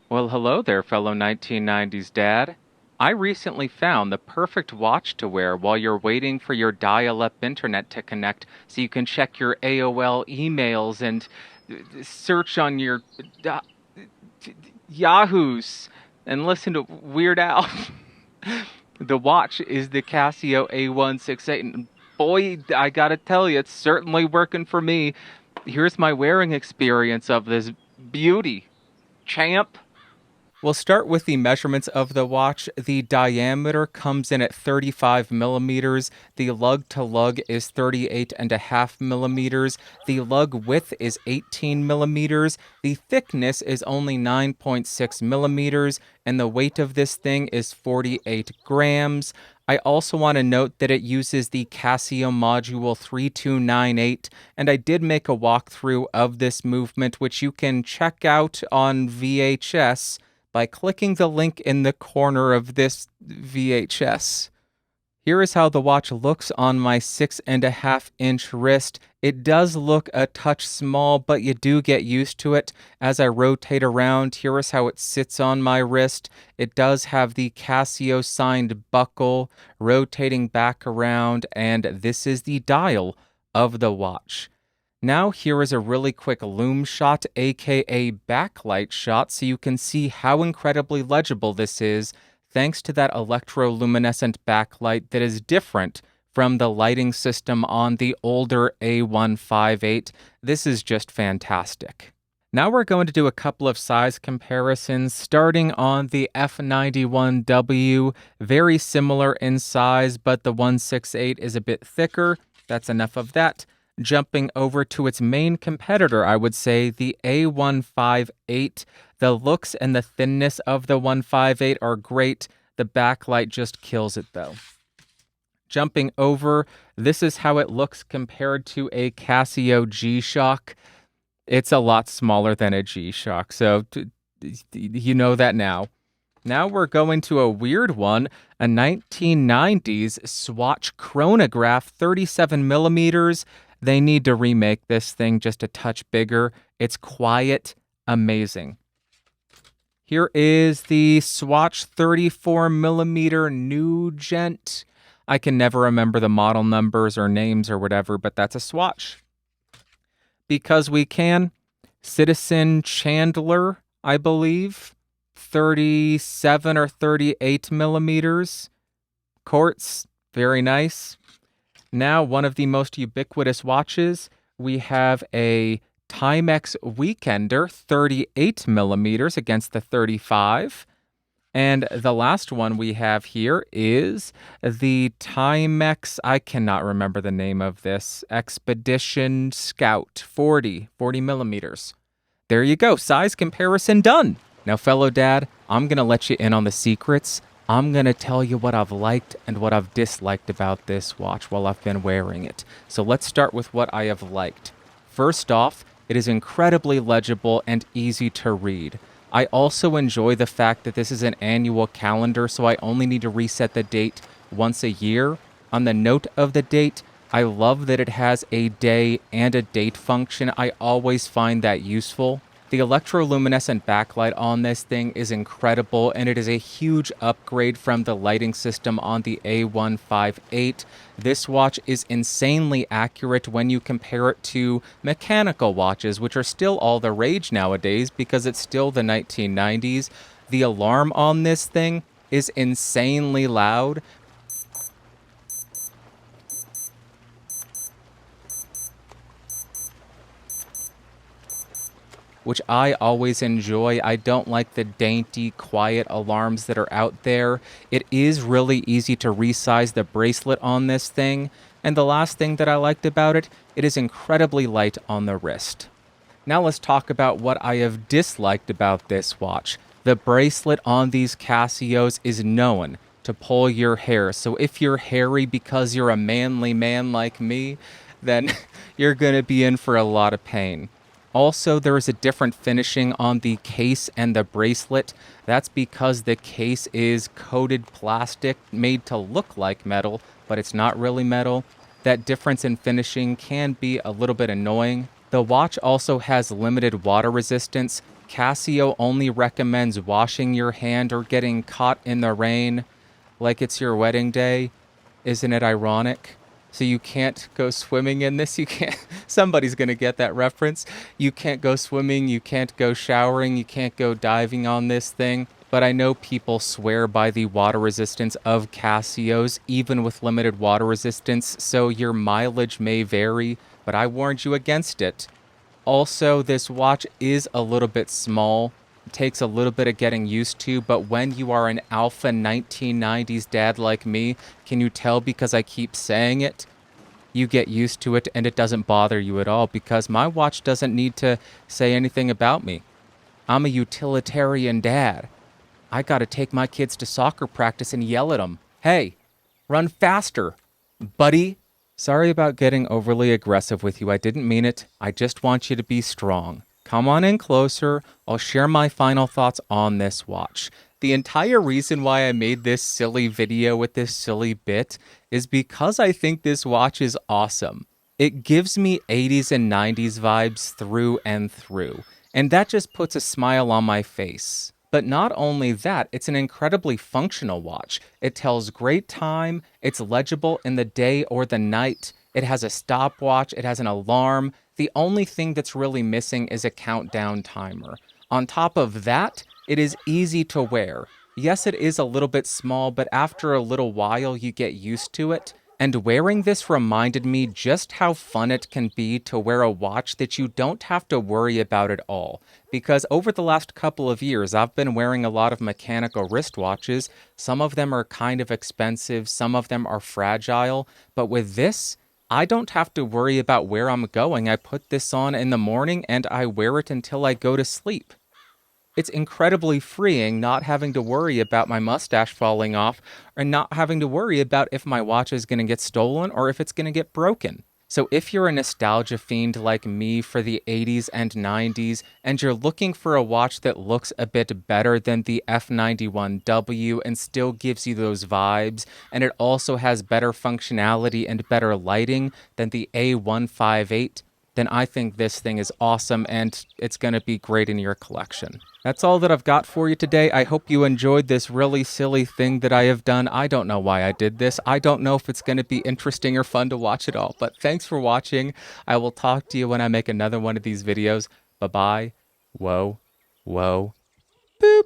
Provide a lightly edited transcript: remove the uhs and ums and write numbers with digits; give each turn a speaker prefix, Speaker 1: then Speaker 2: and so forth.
Speaker 1: Well, hello there, fellow 1990s dad. I recently found the perfect watch to wear while you're waiting for your dial up internet to connect so you can check your AOL emails and search on your uh, Yahoos and listen to Weird Al. The watch is the Casio A168, and boy, I gotta tell you, it's certainly working for me. Here's my wearing experience of this beauty, champ. We'll start with the measurements of the watch. The diameter comes in at 35 millimeters. The lug to lug is 38.5 millimeters. The lug width is 18 millimeters. The thickness is only 9.6 millimeters. And the weight of this thing is 48 grams. I also want to note that it uses the Casio module 3298, and I did make a walkthrough of this movement, which you can check out on VHS by clicking the link in the corner of this VHS. Here is how the watch looks on my 6.5-inch wrist. It does look a touch small, but you do get used to it. As I rotate around, here is how it sits on my wrist. It does have the Casio signed buckle rotating back around, and this is the dial of the watch. Now here is a really quick Lume Shot, aka backlight shot, so you can see how incredibly legible this is thanks to that electroluminescent backlight that is different from the lighting system on the older A158. This is just fantastic. Now we're going to do a couple of size comparisons, starting on the F91W, very similar in size, but the 168 is a bit thicker. That's enough of that. Jumping over to its main competitor, I would say, the A158. The looks and the thinness of the 158 are great. The backlight just kills it, though. Jumping over, this is how it looks compared to a Casio G-Shock. It's a lot smaller than a G-Shock, so you know that now. Now we're going to a weird one, a 1990s Swatch chronograph, 37 millimeters. They need to remake this thing just a touch bigger. It's quiet, amazing. Here is the Swatch 34 millimeter Nugent. I can never remember the model numbers or names or whatever, but that's a Swatch. Because we can, Citizen Chandler, I believe, 37 or 38 millimeters. Quartz, very nice. Now, one of the most ubiquitous watches, we have a Timex Weekender, 38 millimeters against the 35. And the last one we have here is the Timex, I cannot remember the name of this, Expedition Scout, 40 millimeters. There you go, size comparison done. Now, fellow dad, I'm going to let you in on the secrets. I'm going to tell you what I've liked and what I've disliked about this watch while I've been wearing it. So let's start with what I have liked. First off, it is incredibly legible and easy to read. I also enjoy the fact that this is an annual calendar, so I only need to reset the date once a year. On the note of the date, I love that it has a day and a date function. I always find that useful. The electroluminescent backlight on this thing is incredible, and it is a huge upgrade from the lighting system on the A158. This watch is insanely accurate when you compare it to mechanical watches, which are still all the rage nowadays because it's still the 1990s. The alarm on this thing is insanely loud. Which I always enjoy. I don't like the dainty, quiet alarms that are out there. It is really easy to resize the bracelet on this thing. And the last thing that I liked about it, it is incredibly light on the wrist. Now let's talk about what I have disliked about this watch. The bracelet on these Casios is known to pull your hair. So if you're hairy because you're a manly man like me, then you're going to be in for a lot of pain. Also, there is a different finishing on the case and the bracelet. That's because the case is coated plastic made to look like metal, but it's not really metal. That difference in finishing can be a little bit annoying. The watch also has limited water resistance. Casio only recommends washing your hand or getting caught in the rain like it's your wedding day. Isn't it ironic? So you can't go swimming in this. You can't. Somebody's going to get that reference. You can't go swimming. You can't go showering. You can't go diving on this thing. But I know people swear by the water resistance of Casios, even with limited water resistance. So your mileage may vary, but I warned you against it. Also, this watch is a little bit small. It takes a little bit of getting used to, but when you are an alpha 1990s dad like me, can you tell because I keep saying it? You get used to it and it doesn't bother you at all because my watch doesn't need to say anything about me. I'm a utilitarian dad. I gotta take my kids to soccer practice and yell at them. Hey, run faster, buddy. Sorry about getting overly aggressive with you. I didn't mean it. I just want you to be strong. Come on in closer. I'll share my final thoughts on this watch. The entire reason why I made this silly video with this silly bit is because I think this watch is awesome. It gives me 80s and 90s vibes through and through, and that just puts a smile on my face. But not only that, it's an incredibly functional watch. It tells great time, it's legible in the day or the night, it has a stopwatch, it has an alarm. The only thing that's really missing is a countdown timer. On top of that, it is easy to wear. Yes, it is a little bit small, but after a little while you get used to it. And wearing this reminded me just how fun it can be to wear a watch that you don't have to worry about at all. Because over the last couple of years, I've been wearing a lot of mechanical wristwatches. Some of them are kind of expensive, some of them are fragile. But with this, I don't have to worry about where I'm going. I put this on in the morning and I wear it until I go to sleep. It's incredibly freeing not having to worry about my mustache falling off and not having to worry about if my watch is going to get stolen or if it's going to get broken. So if you're a nostalgia fiend like me for the 80s and 90s and you're looking for a watch that looks a bit better than the F91W and still gives you those vibes, and it also has better functionality and better lighting than the A158, then I think this thing is awesome and it's going to be great in your collection. That's all that I've got for you today. I hope you enjoyed this really silly thing that I have done. I don't know why I did this. I don't know if it's going to be interesting or fun to watch at all. But thanks for watching. I will talk to you when I make another one of these videos. Bye-bye. Whoa. Whoa. Boop.